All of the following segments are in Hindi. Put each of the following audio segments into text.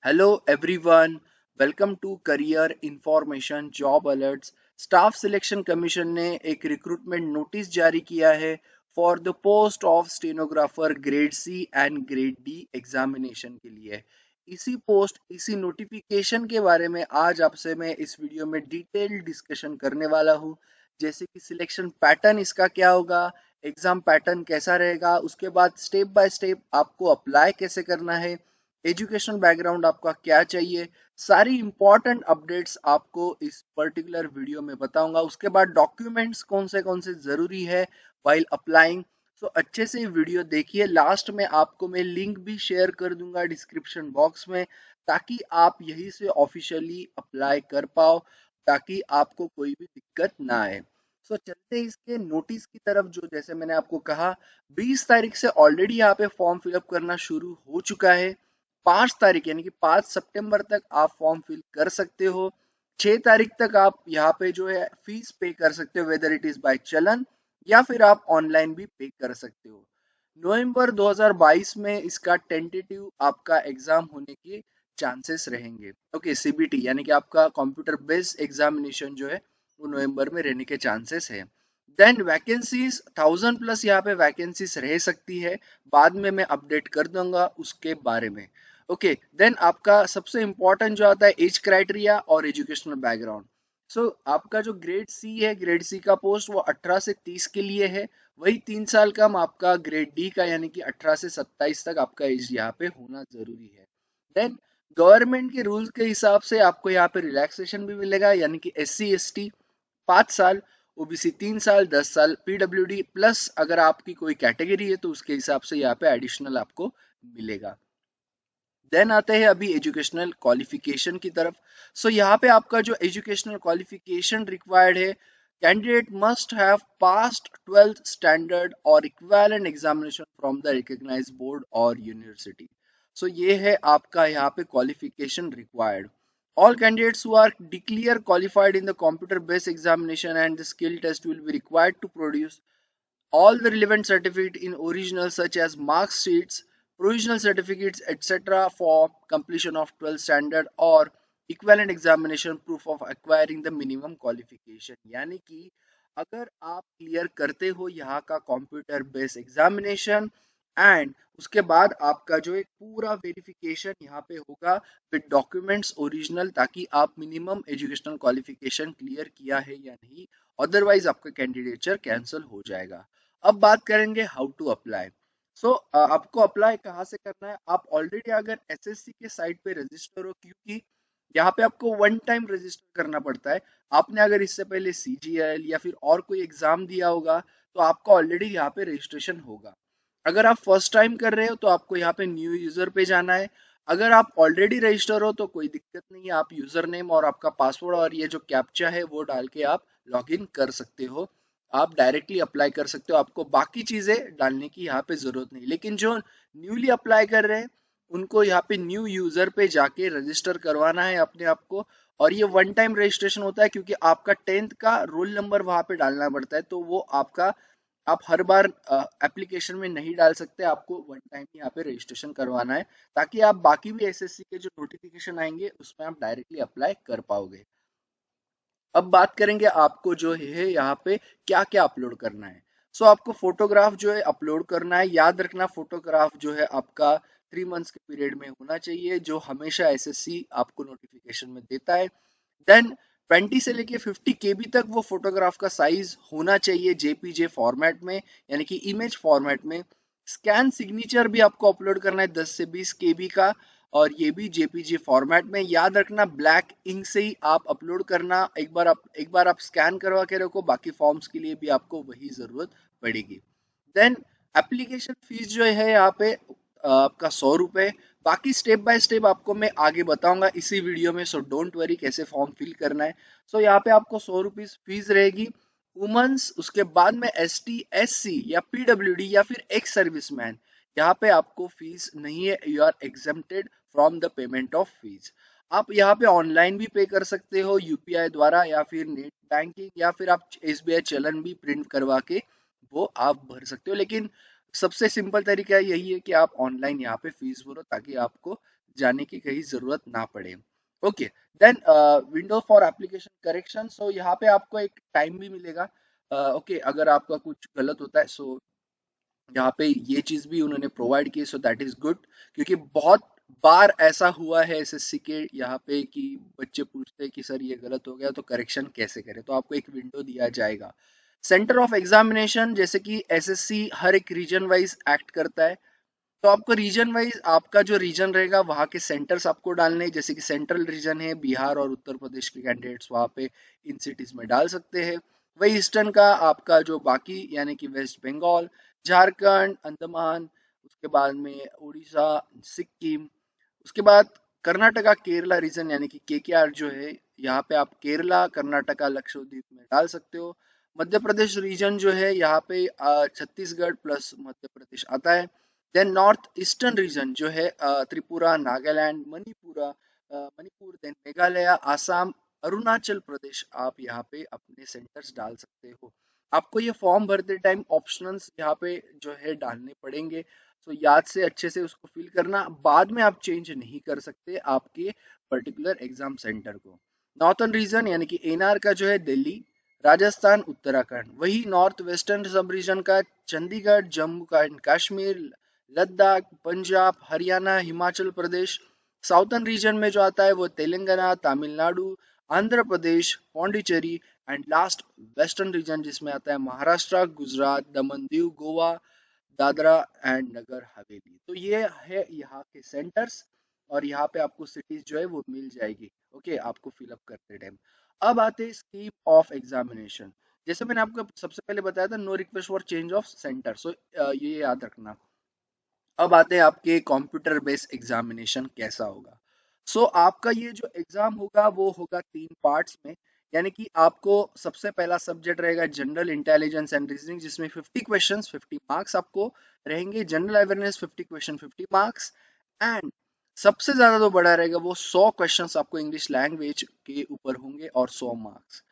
Hello everyone, welcome to Career Information Job Alerts. Staff selection commission ने एक रिक्रूटमेंट नोटिस जारी किया है for the post of stenographer grade C and grade D examination के लिए। इसी नोटिफिकेशन के बारे में आज आपसे मैं इस वीडियो में डिटेल डिस्कशन करने वाला हूँ। जैसे कि सिलेक्शन पैटर्न इसका क्या होगा, एग्जाम पैटर्न कैसा रहेगा, उसके बाद स्टेप बाय स्टेप आपको अप्लाई कैसे करना है, एजुकेशनल बैकग्राउंड आपका क्या चाहिए, सारी इंपॉर्टेंट अपडेट्स आपको इस पर्टिकुलर वीडियो में बताऊंगा। उसके बाद डॉक्यूमेंट्स कौन से जरूरी है वाइल अप्लाइंग। सो अच्छे से वीडियो देखिए, लास्ट में आपको मैं लिंक भी शेयर कर दूंगा डिस्क्रिप्शन बॉक्स में, ताकि आप यहीं से ऑफिशियली अप्लाई कर पाओ, ताकि आपको कोई भी दिक्कत ना आए। सो चलते हैं इसके नोटिस की तरफ। जो जैसे मैंने आपको कहा, 20 तारीख से ऑलरेडी यहाँ पे फॉर्म फिलअप करना शुरू हो चुका है। 5 तारीख यानी कि 5 सितंबर तक आप फॉर्म फिल कर सकते हो। 6 तारीख तक आप यहाँ पे जो है फीस पे कर सकते हो, वेदर इट इज बाय चलन या फिर आप ऑनलाइन भी पे कर सकते हो। नवंबर 2022 में इसका टेंटेटिव आपका एग्जाम होने के चांसेस रहेंगे। ओके, सीबीटी यानी कि आपका कंप्यूटर बेस्ड एग्जामिनेशन जो है वो नवंबर में रहने के चांसेस है। देन वैकेंसीज 1000+ यहाँ पे वैकेंसीज रह सकती है, बाद में मैं अपडेट कर दूंगा उसके बारे में। ओके, देन आपका सबसे इंपॉर्टेंट जो आता है एज क्राइटेरिया और एजुकेशनल बैकग्राउंड। सो आपका जो ग्रेड सी है, ग्रेड सी का पोस्ट वो 18 से 30 के लिए है। वही 3 साल कम आपका ग्रेड डी का यानी कि 18 से 27 तक आपका एज यहाँ पे होना जरूरी है। देन गवर्नमेंट के रूल्स के हिसाब से आपको यहाँ पे रिलैक्सेशन भी मिलेगा, यानी कि SC ST 5 साल, ओबीसी 3 साल, 10 साल, पीडब्ल्यूडी प्लस अगर आपकी कोई कैटेगरी है तो उसके हिसाब से यहाँ पे एडिशनल आपको मिलेगा। देन आते हैं अभी एजुकेशनल क्वालिफिकेशन की तरफ। सो यहाँ पे आपका जो एजुकेशनल क्वालिफिकेशन रिक्वायर्ड है, candidate must have passed 12th standard और equivalent examination from the recognised board और यूनिवर्सिटी। सो ये है आपका यहाँ पे qualification required. All candidates who are declare qualified in the computer based examination and the skill test will be required to produce all the relevant certificate in original such as mark sheets, provisional certificates, etc. for completion of 12th standard or equivalent examination proof of acquiring the minimum qualification। यानी कि अगर आप क्लियर करते हो यहाँ का कंप्यूटर बेस्ड एग्जामिनेशन एंड उसके बाद आपका जो एक पूरा वेरिफिकेशन यहाँ पे होगा विद डॉक्यूमेंट्स ओरिजिनल, ताकि आप मिनिमम एजुकेशनल क्वालिफिकेशन क्लियर किया है या नहीं, अदरवाइज आपका कैंडिडेचर कैंसिल हो जाएगा। अब बात करेंगे हाउ टू अप्लाई। सो आपको अप्लाई कहाँ से करना है। आप ऑलरेडी अगर एसएससी के साइट पे रजिस्टर हो, क्योंकि यहाँ पे आपको वन टाइम रजिस्टर करना पड़ता है। आपने अगर इससे पहले सीजीएल या फिर और कोई एग्जाम दिया होगा तो आपका ऑलरेडी यहाँ पे रजिस्ट्रेशन होगा। अगर आप फर्स्ट टाइम कर रहे हो तो आपको यहाँ पे न्यू यूजर पे जाना है। अगर आप ऑलरेडी रजिस्टर हो तो कोई दिक्कत नहीं है, आप यूजर नेम और आपका पासवर्ड और ये जो कैप्चा है वो डाल के आप लॉग इन कर सकते हो। आप डायरेक्टली अप्लाई कर सकते हो, आपको बाकी चीजें डालने की यहाँ पे जरूरत नहीं। लेकिन जो न्यूली अप्लाई कर रहे हैं उनको यहाँ पे न्यू यूजर पे जाके रजिस्टर करवाना है अपने आप को। और ये वन टाइम रजिस्ट्रेशन होता है, क्योंकि आपका 10th का रोल नंबर वहां पे डालना पड़ता है, तो वो आपका आप हर बार एप्लीकेशन में नहीं डाल सकते, आपको वन टाइम यहाँ पे रजिस्ट्रेशन करवाना है, ताकि आप बाकी भी एसएससी के जो नोटिफिकेशन आएंगे उसमें आप डायरेक्टली अप्लाई कर पाओगे। अब बात करेंगे आपको जो है यहाँ पे क्या क्या अपलोड करना है। सो आपको फोटोग्राफ जो है अपलोड करना है। याद रखना, फोटोग्राफ जो है आपका 3 मंथ्स के पीरियड में होना चाहिए, जो हमेशा एसएससी आपको नोटिफिकेशन में देता है। देन 20 से लेके 50 KB तक वो फोटोग्राफ का साइज होना चाहिए जेपीजे फॉर्मेट में, यानी कि इमेज फॉर्मेट में। स्कैन सिग्नेचर भी आपको अपलोड करना है 10 से 20 KB का, और ये भी जेपीजी फॉर्मेट में। याद रखना ब्लैक इंक से ही आप अपलोड करना। एक बार आप स्कैन करवा के रखो, बाकी फॉर्म्स के लिए भी आपको वही जरूरत पड़ेगी। देन एप्लीकेशन फीस जो है यहाँ पे आपका 100 रुपए। बाकी स्टेप बाय स्टेप आपको मैं आगे बताऊंगा इसी वीडियो में, सो डोंट वरी कैसे फॉर्म फिल करना है। सो यहाँ पे आपको 100 रुपीज फीस रहेगी वुमेन्स। उसके बाद में ST SC या PWD या फिर एक्स सर्विसमैन, यहाँ पे आपको फीस नहीं है, you are exempted from the payment of fees. आप यहाँ पे ऑनलाइन भी पे कर सकते हो यूपीआई द्वारा, या फिर नेट बैंकिंग, या फिर आप SBI चलन भी प्रिंट करवा के वो आप भर सकते हो। लेकिन सबसे सिंपल तरीका यही है कि आप ऑनलाइन यहाँ पे फीस भरो, ताकि आपको जाने की कहीं जरूरत ना पड़े। Okay, then window for application correction, so यहाँ पे आपको एक टाइम भी मिलेगा। ओके, अगर आपका कुछ गलत होता है, सो यहाँ पे ये चीज भी उन्होंने प्रोवाइड की, सो दैट इज गुड। क्योंकि बहुत बार ऐसा हुआ है एसएससी के यहाँ पे कि बच्चे पूछते हैं कि सर ये गलत हो गया तो करेक्शन कैसे करें, तो आपको एक विंडो दिया जाएगा। सेंटर ऑफ एग्जामिनेशन, जैसे कि एसएससी हर एक रीजन वाइज एक्ट करता है, तो आपको रीजन वाइज आपका जो रीजन रहेगा वहाँ के सेंटर्स आपको डालने हैं। जैसे कि सेंट्रल रीजन है, बिहार और उत्तर प्रदेश के कैंडिडेट्स वहाँ पे इन सिटीज में डाल सकते हैं। वही ईस्टर्न का आपका जो बाकी यानी कि वेस्ट बंगाल, झारखंड, अंडमान, उसके बाद में उड़ीसा, सिक्किम, उसके बाद कर्नाटका केरला रीजन यानी कि केकेआर जो है, यहाँ पे आप केरला, कर्नाटका, लक्षद्वीप में डाल सकते हो। मध्य प्रदेश रीजन जो है यहाँ पे छत्तीसगढ़ प्लस मध्य प्रदेश आता है। देन नॉर्थ ईस्टर्न रीजन जो है त्रिपुरा, नागालैंड, मणिपुर, देन मेघालय, आसाम, अरुणाचल प्रदेश, आप यहाँ पे अपने सेंटर्स डाल सकते हो। आपको ये फॉर्म भरते टाइम ऑप्शंस यहाँ पे जो है डालने पड़ेंगे, तो याद से अच्छे से उसको फिल करना, बाद में आप चेंज नहीं कर सकते आपके पर्टिकुलर एग्जाम सेंटर को। नॉर्थन रीजन यानी कि एनआर का जो है दिल्ली, राजस्थान, उत्तराखंड। वही नॉर्थ वेस्टर्न सब रीजन का Chandigarh, Jammu and Kashmir, Ladakh, Punjab, Haryana, Himachal Pradesh. Southern region में जो आता है वो Telangana, Tamil Nadu, Andhra Pradesh, Pondicherry, and last western region जिसमें आता है महाराष्ट्र, गुजरात, दमन दीव, गोवा, दादरा एंड नगर हवेली। तो ये है यहाँ के सेंटर्स, और यहाँ पे आपको सिटीज जो है वो मिल जाएगी। ओके, आपको फिलअप करते टाइम। अब आते हैं स्कीम ऑफ एग्जामिनेशन। जैसे मैंने आपको सबसे पहले बताया था, no request for change of centre, so ये याद रखना। अब आते हैं आपके कंप्यूटर बेस्ड एग्जामिनेशन कैसा होगा। सो आपका ये जो एग्जाम होगा वो होगा 3 पार्ट्स में। यानी कि आपको सबसे पहला सब्जेक्ट रहेगा जनरल इंटेलिजेंस एंड रीजनिंग, जिसमें 50 क्वेश्चंस 50 मार्क्स आपको रहेंगे। General awareness 50 question 50 marks. And सबसे ज्यादा जो बड़ा रहेगा वो 100 क्वेश्चंस आपको इंग्लिश लैंग्वेज के ऊपर होंगे और 100 मार्क्स।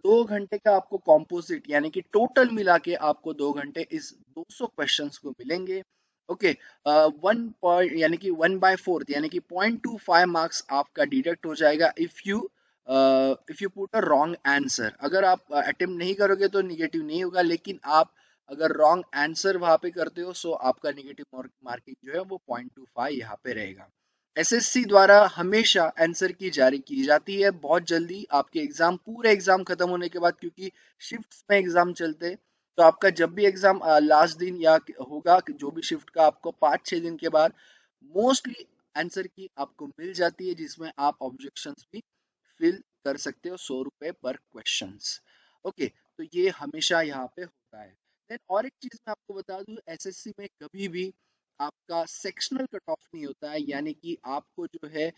2 घंटे का आपको कॉम्पोजिट यानी कि टोटल मिला के आपको 2 घंटे इस 200 क्वेश्चंस को मिलेंगे। ओके, 1 पॉइंट यानी कि 1/4 यानी कि 0.25 मार्क्स आपका डिडक्ट हो जाएगा if you put a wrong answer. अगर आप अटेम्प्ट नहीं करोगे तो निगेटिव नहीं होगा, लेकिन आप अगर रॉन्ग आंसर वहां पे करते हो सो आपका निगेटिव मार्किंग जो है वो 0.25 यहाँ पे रहेगा। एसएससी द्वारा हमेशा आंसर की जारी की जाती है बहुत जल्दी आपके एग्जाम, पूरे एग्जाम खत्म होने के बाद, क्योंकि शिफ्ट्स में एग्जाम चलते हैं। तो आपका जब भी एग्जाम लास्ट दिन या होगा, जो भी शिफ्ट का आपको 5-6 दिन के बाद मोस्टली आंसर की आपको मिल जाती है, जिसमें आप ऑब्जेक्शंस भी फिल कर सकते हो, 100 रुपए पर क्वेश्चंस। ओके, तो ये हमेशा यहाँ पे होता है। देन और एक चीज मैं आपको बता दूं, एसएससी में कभी भी आपका सेक्शनल कट ऑफ नहीं होता है। यानी कि आपको जो है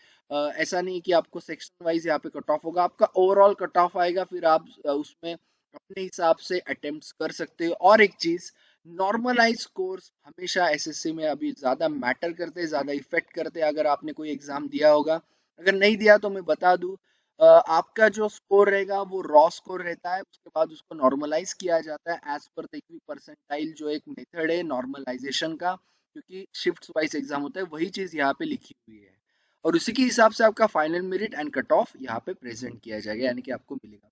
ऐसा नहीं कि आपको सेक्शन वाइज यहाँ पे कट ऑफ होगा, आपका ओवरऑल कट ऑफ आएगा, फिर आप उसमें अपने हिसाब से अटेम्प्ट्स कर सकते हो। और एक चीज, नॉर्मलाइज कोर्स हमेशा एसएससी में अभी ज्यादा मैटर करते हैं, ज्यादा इफेक्ट करते हैं। अगर आपने कोई एग्जाम दिया होगा, अगर नहीं दिया तो मैं बता दूं, आपका जो स्कोर रहेगा वो रॉ स्कोर रहता है, उसके बाद उसको नॉर्मलाइज किया जाता है as per the equi percentile, जो एक मेथड है नॉर्मलाइजेशन का। क्योंकि शिफ्ट वाइज एग्जाम होता है, वही चीज यहाँ पे लिखी हुई है, और उसी के हिसाब से आपका final merit and cut off यहाँ पे प्रेजेंट किया जाएगा, यानी कि आपको मिलेगा।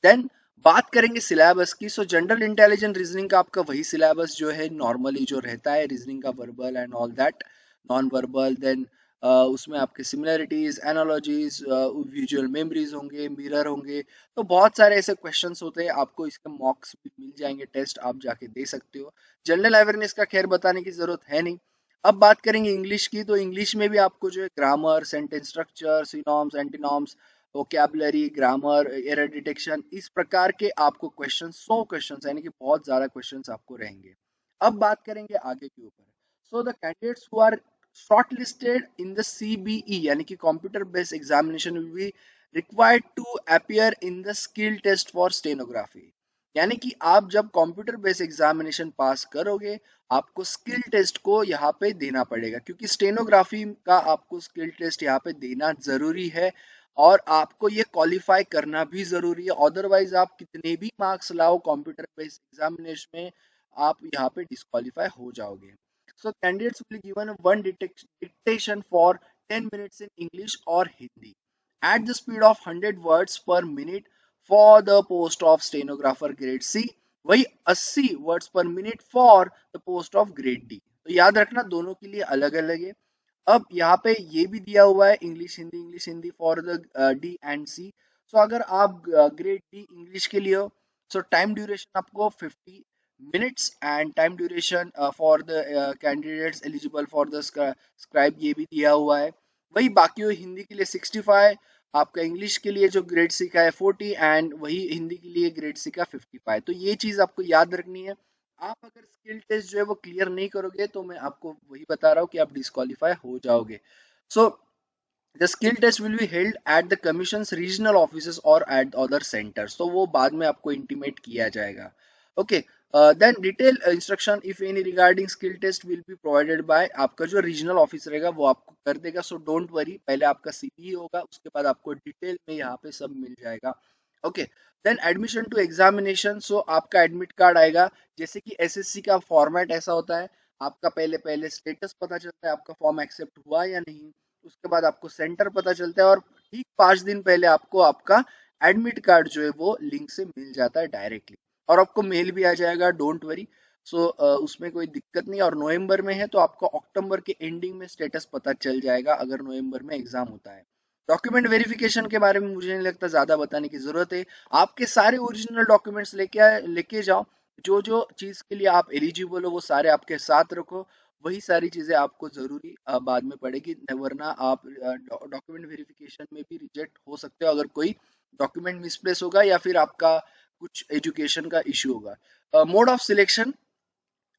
देन बात करेंगे सिलेबस की। सो जनरल इंटेलिजेंट रीजनिंग का आपका वही सिलेबस जो है नॉर्मली जो रहता है, रीजनिंग का verbal and all that, non verbal. Then उसमें आपके सिमिलरिटीज, एनालॉजीज, विजुअल मेमोरीज होंगे, मिरर होंगे। तो बहुत सारे ऐसे क्वेश्चंस होते हैं, आपको इसके मॉक्स भी मिल जाएंगे, टेस्ट आप जाके दे सकते हो। जनरल अवेयरनेस का खैर बताने की जरूरत है नहीं। अब बात करेंगे इंग्लिश की, तो इंग्लिश में भी आपको जो है grammar, sentence structure, synonyms, antonyms, vocabulary, grammar, error detection, इस प्रकार के आपको क्वेश्चन, 100 क्वेश्चन यानी कि बहुत ज्यादा क्वेश्चन आपको रहेंगे। अब बात करेंगे आगे के ऊपर। So the candidates who are shortlisted in the CBE यानी कि computer based examination will be required to appear in the skill test for stenography. यानी कि आप जब कंप्यूटर बेस्ड एग्जामिनेशन पास करोगे, आपको स्किल टेस्ट को यहाँ पे देना पड़ेगा, क्योंकि स्टेनोग्राफी का आपको स्किल टेस्ट यहाँ पे देना जरूरी है, और आपको ये क्वालिफाई करना भी जरूरी है। अदरवाइज आप कितने भी मार्क्स लाओ कंप्यूटर बेस्ड एग्जामिनेशन में, आप यहाँ पे डिस्क्वालीफाई हो जाओगे। So candidates will be given one dictation for 10 minutes in English or Hindi at the speed of 100 words per minute for the post of stenographer grade C, वही 80 वर्ड्स पर minute for the post of grade D. तो याद रखना दोनों के लिए अलग अलग है। अब यहाँ पे ये भी दिया हुआ है English Hindi for the D and C. So अगर आप ग्रेड डी इंग्लिश के लिए हो, सो टाइम ड्यूरेशन आपको 50 minutes and time duration for the candidates eligible for the scribe ये भी दिया हुआ है। वही बाकी हो हिंदी के लिए 65, आपका इंग्लिश के लिए जो ग्रेड सी का है 40 एंड वही हिंदी के लिए ग्रेड सी का 55। तो ये चीज आपको याद रखनी है। आप अगर स्किल टेस्ट जो है वो क्लियर नहीं करोगे तो मैं आपको वही बता रहा हूँ कि आप डिस्क्वालीफाई हो जाओगे। So the skill test will be held at the commission's regional offices और एट अदर सेंटर्स, तो वो बाद में आपको इंटीमेट किया जाएगा। Okay, then detail instruction if any regarding skill test will be provided by, आपका जो रीजनल ऑफिस रहेगा वो आपको कर देगा। सो डोंट वरी, पहले आपका सीवी होगा उसके बाद आपको डिटेल में यहाँ पे सब मिल जाएगा। Okay, then admission to examination, so आपका एडमिट कार्ड आएगा। जैसे कि एसएससी का फॉर्मेट ऐसा होता है, आपका पहले पहले स्टेटस पता चलता है आपका फॉर्म एक्सेप्ट हुआ या नहीं, उसके बाद आपको सेंटर पता चलता है और ठीक 5 दिन पहले आपको आपका एडमिट कार्ड जो है वो लिंक से मिल जाता है डायरेक्टली, और आपको मेल भी आ जाएगा, डोंट वरी। सो उसमें कोई दिक्कत नहीं। और नवंबर में है तो आपको अक्टूबर के एंडिंग में स्टेटस पता चल जाएगा अगर नवंबर में एग्जाम होता है। डॉक्यूमेंट वेरिफिकेशन के बारे में मुझे नहीं लगता ज्यादा बताने की जरूरत है। आपके सारे ओरिजिनल डॉक्यूमेंट्स लेके जाओ, जो जो चीज के लिए आप एलिजिबल हो वो सारे आपके साथ रखो। वही सारी चीजें आपको जरूरी बाद में पड़ेगी, वरना आप डॉक्यूमेंट वेरिफिकेशन में भी रिजेक्ट हो सकते हो अगर कोई डॉक्यूमेंट मिसप्लेस होगा या फिर आपका कुछ एजुकेशन का इश्यू होगा। मोड ऑफ सिलेक्शन,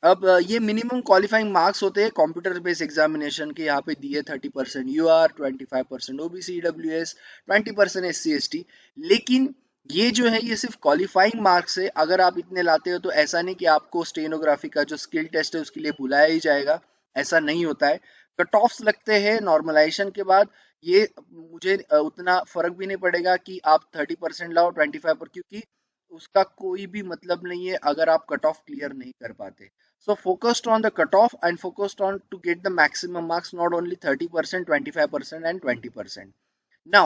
अब ये मिनिमम क्वालिफाइंग मार्क्स होते हैं कंप्यूटर बेस्ड एग्जामिनेशन के, यहाँ पे दिए 30% UR, 25% OBC EWS, 20% SC ST. लेकिन ये जो है ये सिर्फ क्वालिफाइंग मार्क्स है। अगर आप इतने लाते हो तो ऐसा नहीं कि आपको स्टेनोग्राफी का जो स्किल टेस्ट है उसके लिए बुलाया ही जाएगा, ऐसा नहीं होता है। कट ऑफ्स लगते हैं नॉर्मलाइजेशन के बाद। ये मुझे उतना फर्क भी नहीं पड़ेगा कि आप 30% लाओ 25 पर, क्योंकि उसका कोई भी मतलब नहीं है अगर आप कट ऑफ क्लियर नहीं कर पाते। So focused on the cutoff and focused on to get the maximum marks, not only 30%, 25% and 20%. Now,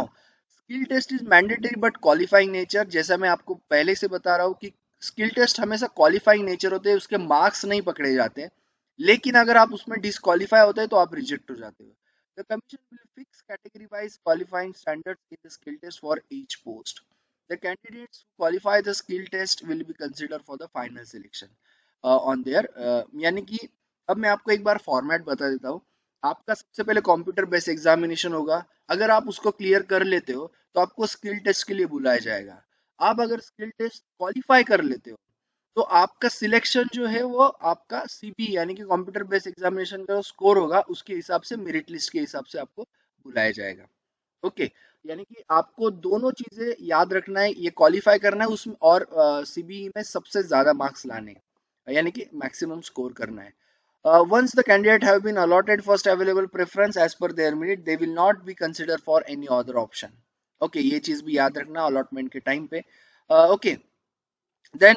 skill test is mandatory but qualifying nature। जैसा मैं आपको पहले से बता रहा हूँ कि स्किल टेस्ट हमेशा क्वालिफाइंग नेचर होते हैं, उसके मार्क्स नहीं पकड़े जाते हैं। लेकिन अगर आप उसमें डिस्क्वालीफाई होते हैं तो आप रिजेक्ट हो जाते हो। The commission will fix category wise qualifying standards in the skill test for each post. The candidates who qualify the skill test will be considered for the final selection on their, यानी कि अब मैं आपको एक बार फॉर्मेट बता देता हूँ। आपका सबसे पहले कंप्यूटर बेस्ड एग्जामिनेशन होगा। अगर आप उसको क्लियर कर लेते हो तो आपको स्किल टेस्ट के लिए बुलाया जाएगा। आप अगर स्किल टेस्ट क्वालिफाई कर लेते हो तो आपका सिलेक्शन जो है वो आपका सीबी यानी कि कंप्यूटर बेस्ड एग्जामिनेशन का स्कोर होगा उसके हिसाब से, मेरिट लिस्ट के हिसाब से आपको बुलाया जाएगा। ओके, यानी कि आपको दोनों चीजें याद रखना है, ये क्वालिफाई करना है उसमें और सीबीई में सबसे ज्यादा मार्क्स लाने हैं, यानी कि मैक्सिमम स्कोर करना है। Once the candidate have been allotted first available preference as per their merit, they will not be considered for any other option. Okay, ये चीज भी याद रखना अलॉटमेंट के टाइम पे। ओके, देन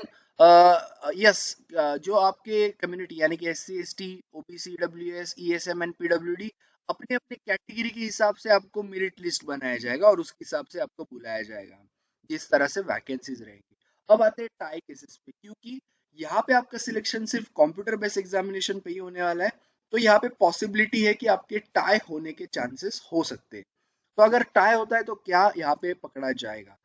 यस, जो आपके कम्युनिटी यानी कि S C S T, OBC, W S, E S M and PWD, अपने अपने कैटेगरी के हिसाब से आपको मेरिट लिस्ट बनाया जाएगा और उसके हिसाब से आपको बुलाया जाएगा जिस तरह से वैकेंसीज रहेगी। अब आते हैं टाई केसेस पे, क्योंकि यहाँ पे आपका सिलेक्शन सिर्फ कंप्यूटर बेस्ड एग्जामिनेशन पे ही होने वाला है, तो यहाँ पे पॉसिबिलिटी है कि आपके टाई होने के चांसेस हो सकते हैं। तो अगर टाई होता है तो क्या यहाँ पे पकड़ा जाएगा?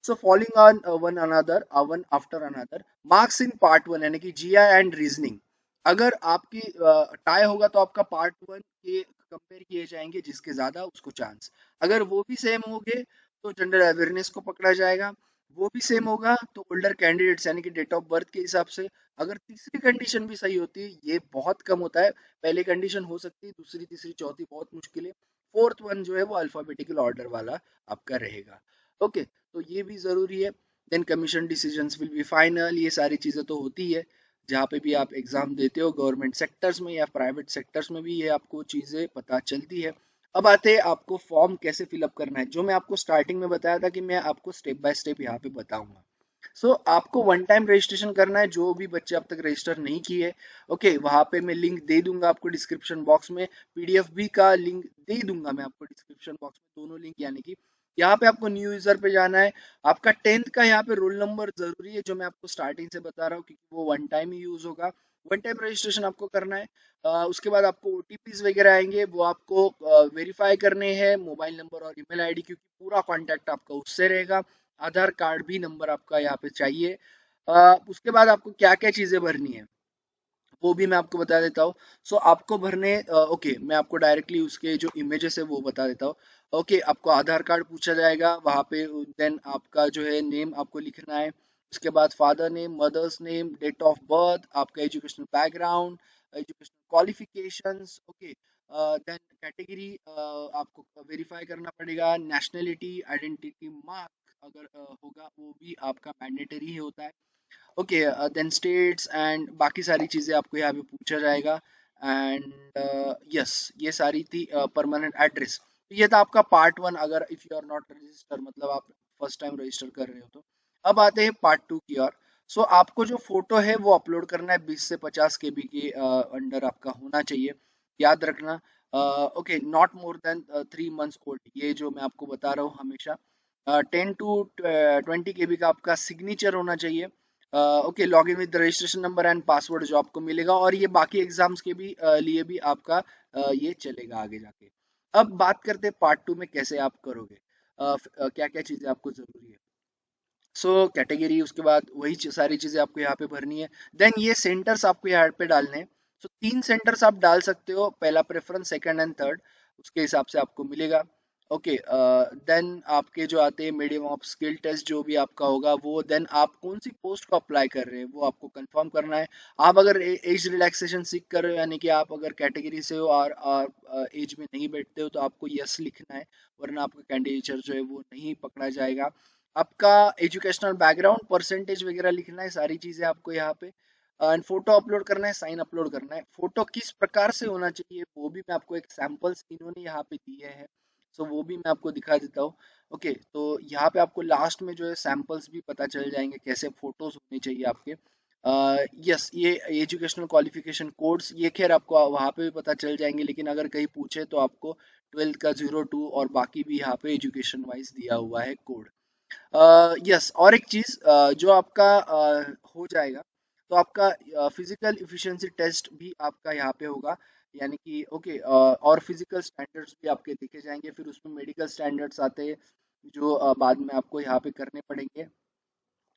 So following on one another, one after another, marks in part one यानी कि जीआई एंड रीजनिंग। अगर आपकी टाई होगा तो आपका पार्ट वन के कंपेयर किए जाएंगे, जिसके ज्यादा उसको चांस। अगर वो भी सेम होंगे तो जनरल अवेयरनेस को पकड़ा जाएगा। वो भी सेम होगा तो ओल्डर कैंडिडेट्स यानी कि डेट ऑफ बर्थ के हिसाब से। अगर तीसरी कंडीशन भी सही होती है, ये बहुत कम होता है, पहले कंडीशन हो सकती है, दूसरी तीसरी चौथी बहुत मुश्किल है, फोर्थ वन जो है वो अल्फाबेटिकल ऑर्डर वाला आपका रहेगा। ओके, तो ये भी जरूरी है। Then commission decisions will be final, ये सारी चीजें तो होती है जहाँ पे भी आप एग्जाम देते हो, गवर्नमेंट सेक्टर्स में या प्राइवेट सेक्टर्स में भी ये आपको चीजें पता चलती है। अब आते हैं आपको फॉर्म कैसे फिलअप करना है, जो मैं आपको स्टार्टिंग में बताया था कि मैं आपको स्टेप बाय स्टेप यहाँ पे बताऊंगा। आपको वन टाइम रजिस्ट्रेशन करना है, जो भी बच्चे अब तक रजिस्टर नहीं किए। ओके, वहां पे मैं लिंक दे दूंगा आपको डिस्क्रिप्शन बॉक्स में, पीडीएफ भी का लिंक दे दूंगा मैं आपको डिस्क्रिप्शन बॉक्स में, दोनों लिंक, यानी कि यहाँ पे आपको न्यू यूजर पे जाना है। आपका 10th का यहाँ पे रोल नंबर जरूरी है, जो मैं आपको स्टार्टिंग से बता रहा हूँ, क्योंकि वो वन टाइम ही यूज होगा। वन टाइम रजिस्ट्रेशन आपको करना है। उसके बाद आपको ओटीपीज वगैरह आएंगे, वो आपको वेरीफाई करने हैं, मोबाइल नंबर और ईमेल आईडी, क्योंकि पूरा कांटेक्ट आपका उससे रहेगा। आधार कार्ड भी नंबर आपका यहाँ पे चाहिए। उसके बाद आपको क्या क्या चीजें भरनी है वो भी मैं आपको बता देता हूँ। आपको भरने ओके, मैं आपको डायरेक्टली उसके जो इमेजेस है वो बता देता हूँ। ओके, आपको आधार कार्ड पूछा जाएगा वहाँ पे। देन आपका जो है नेम आपको लिखना है। उसके बाद father name, mother's name, date of birth, आपका educational background, educational qualifications. Okay, then category आपको वेरीफाई करना पड़ेगा। नेशनलिटी, आइडेंटिटी मार्क अगर होगा वो भी आपका मैंडेटरी ही होता है। ओके, देन स्टेट्स एंड बाकी सारी चीज़ें आपको यहाँ पे पूछा जाएगा। एंड यस, ये सारी थी परमानेंट एड्रेस। ये था आपका पार्ट वन, अगर if you are not register, मतलब आप फर्स्ट टाइम रजिस्टर कर रहे हो तो। अब आते हैं पार्ट टू की ओर। आपको जो फोटो है वो अपलोड करना है, 20 से 50 केबी के अंडर आपका होना चाहिए। याद रखना। Okay, not more than 3 months old, ये जो मैं आपको बता रहा हूँ हमेशा। 10 to 20 केबी का आपका सिग्नेचर होना चाहिए। Okay, log in with registration number and password जो आपको मिलेगा, और ये बाकी एग्जाम्स के भी लिए भी आपका ये चलेगा आगे जाके। अब बात करते हैं पार्ट टू में कैसे आप करोगे, क्या क्या चीजें आपको जरूरी है। कैटेगरी, उसके बाद वही सारी चीजें आपको यहाँ पे भरनी है। देन ये सेंटर्स आपको यहाँ पे डालने हैं। 3 सेंटर्स आप डाल सकते हो, पहला प्रेफरेंस, सेकंड एंड थर्ड, उसके हिसाब से आपको मिलेगा। ओके, देन आपके जो आते हैं मीडियम ऑफ स्किल टेस्ट जो भी आपका होगा वो, देन आप कौन सी पोस्ट को अप्लाई कर रहे हैं वो आपको कंफर्म करना है। आप अगर एज रिलैक्सेशन सीख कर रहे हो, यानी कि आप अगर कैटेगरी से हो और एज में नहीं बैठते हो, तो आपको यस लिखना है, वरना आपका कैंडिडेचर जो है वो नहीं पकड़ा जाएगा। आपका एजुकेशनल बैकग्राउंड, परसेंटेज वगैरह लिखना है, सारी चीजें आपको यहाँ पे। एंड फोटो अपलोड करना है, साइन अपलोड करना है। फोटो किस प्रकार से होना चाहिए वो भी मैं आपको एक सैंपल्स इन्होंने यहाँ पे दिए हैं, वो भी मैं आपको दिखा देता हूँ। ओके, तो यहाँ पे आपको लास्ट में जो है सैंपल्स भी पता चल जाएंगे कैसे फोटोज होने चाहिए आपके। यस, ये एजुकेशनल क्वालिफिकेशन कोड्स, ये खैर आपको वहाँ पे भी पता चल जाएंगे, लेकिन अगर कहीं पूछे तो आपको 12th का 02 और बाकी भी यहाँ पे एजुकेशन वाइज दिया हुआ है कोड। यस, और एक चीज जो आपका हो जाएगा, तो आपका फिजिकल इफिशिएंसी टेस्ट भी आपका यहाँ पे होगा, यानी कि ओके, और फिजिकल स्टैंडर्ड्स भी आपके देखे जाएंगे, फिर उसमें मेडिकल स्टैंडर्ड्स आते हैं जो बाद में आपको यहाँ पे करने पड़ेंगे।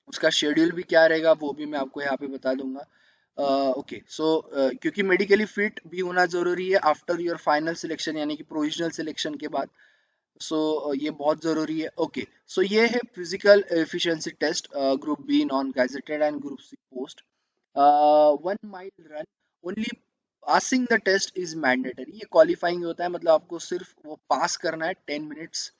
उसका शेड्यूल भी क्या रहेगा वो भी मैं आपको यहाँ पे बता दूंगा। ओके, क्योंकि मेडिकली फिट भी होना जरूरी है आफ्टर योर फाइनल सिलेक्शन, यानी कि प्रोविजनल सिलेक्शन के बाद। ये बहुत ज़रूरी है। ओके, ये है physical efficiency test, group B non gazetted and group C post. 1 mile run, only passing the test is mandatory, ये क्वालिफाइंग होता है, मतलब आपको सिर्फ वो पास करना है 10 minutes.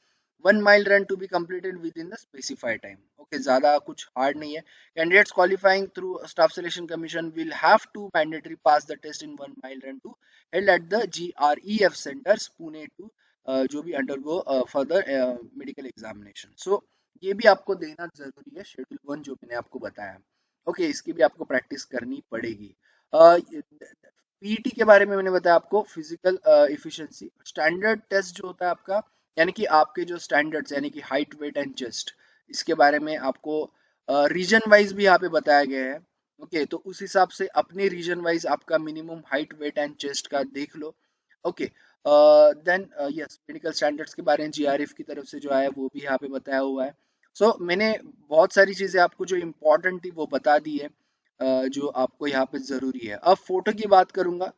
1 mile run to be completed within the specified time. Okay, ज्यादा कुछ हार्ड नहीं है। Candidates qualifying through staff selection commission will have to mandatory pass the test in 1 mile run to held at the GREF centres Pune too, जो भी अंडरगो फर्दर मेडिकल एग्जामिनेशन। ये भी आपको देना जरूरी है, शेड्यूल 1 जो मैंने आपको बताया। ओके, इसकी भी आपको प्रैक्टिस करनी पड़ेगी। पीईटी के बारे में मैंने बताया आपको, फिजिकल इफिशिएंसी स्टैंडर्ड टेस्ट जो होता है आपका, यानी कि आपके जो स्टैंडर्ड्स, यानी कि हाइट, वेट एंड चेस्ट, इसके बारे में आपको रीजन वाइज भी यहाँ पे बताया गया है। ओके, तो उस हिसाब से अपने रीजन वाइज आपका minimum height, weight and chest का देख लो। Okay, then yes, medical standards के बारे में जीआरएफ की तरफ से जो आया वो भी यहाँ पे बताया हुआ है। मैंने बहुत सारी चीजें आपको जो इम्पोर्टेंट थी वो बता दी है, जो आपको यहाँ पे जरूरी है। अब फोटो की बात करूंगा।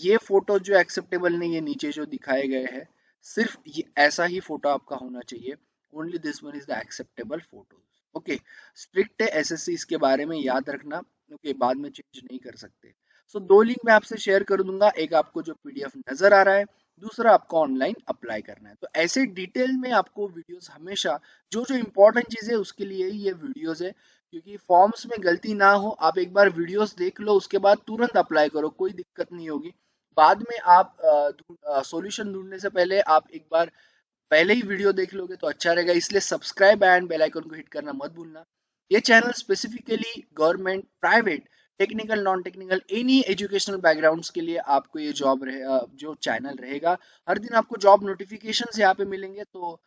ये फोटो जो एक्सेप्टेबल नहीं है, नीचे जो दिखाए गए हैं, सिर्फ ये ऐसा ही फोटो आपका होना चाहिए। Only this one is the acceptable photo. Okay, strict है एसएससी इसके बारे में, याद रखना। ओके, बाद में चेंज नहीं कर सकते। 2 लिंक मैं आपसे शेयर कर दूंगा, एक आपको जो पीडीएफ नजर आ रहा है, दूसरा आपको ऑनलाइन अप्लाई करना है। तो ऐसे डिटेल में आपको वीडियोस हमेशा, जो जो इम्पोर्टेंट चीज है उसके लिए ही ये वीडियोस है, क्योंकि फॉर्म्स में गलती ना हो, आप एक बार वीडियोस देख लो, उसके बाद तुरंत अप्लाई करो, कोई दिक्कत नहीं होगी। बाद में आप सॉल्यूशन ढूंढने से पहले आप एक बार पहले ही वीडियो देख लोगे तो अच्छा रहेगा, इसलिए सब्सक्राइब एंड बेल आइकन को हिट करना मत भूलना। ये channel specifically government, private, technical, non technical, any educational backgrounds के लिए आपको ये जो चैनल रहेगा। हर दिन आपको जॉब नोटिफिकेशंस यहाँ पे मिलेंगे, तो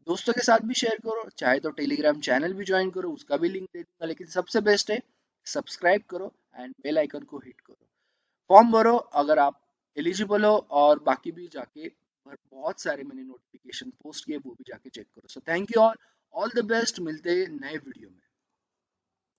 दोस्तों के साथ भी शेयर करो, चाहे तो टेलीग्राम चैनल भी ज्वाइन करो, उसका भी लिंक दे दूंगा, लेकिन सबसे बेस्ट है सब्सक्राइब करो एंड बेल आइकन को हिट करो। फॉर्म भरो अगर आप एलिजिबल हो, और बाकी भी जाके बहुत सारे मैंने नोटिफिकेशन पोस्ट किए, वो भी जाके चेक करो। So thank you all the best, मिलते हैं नए वीडियो में।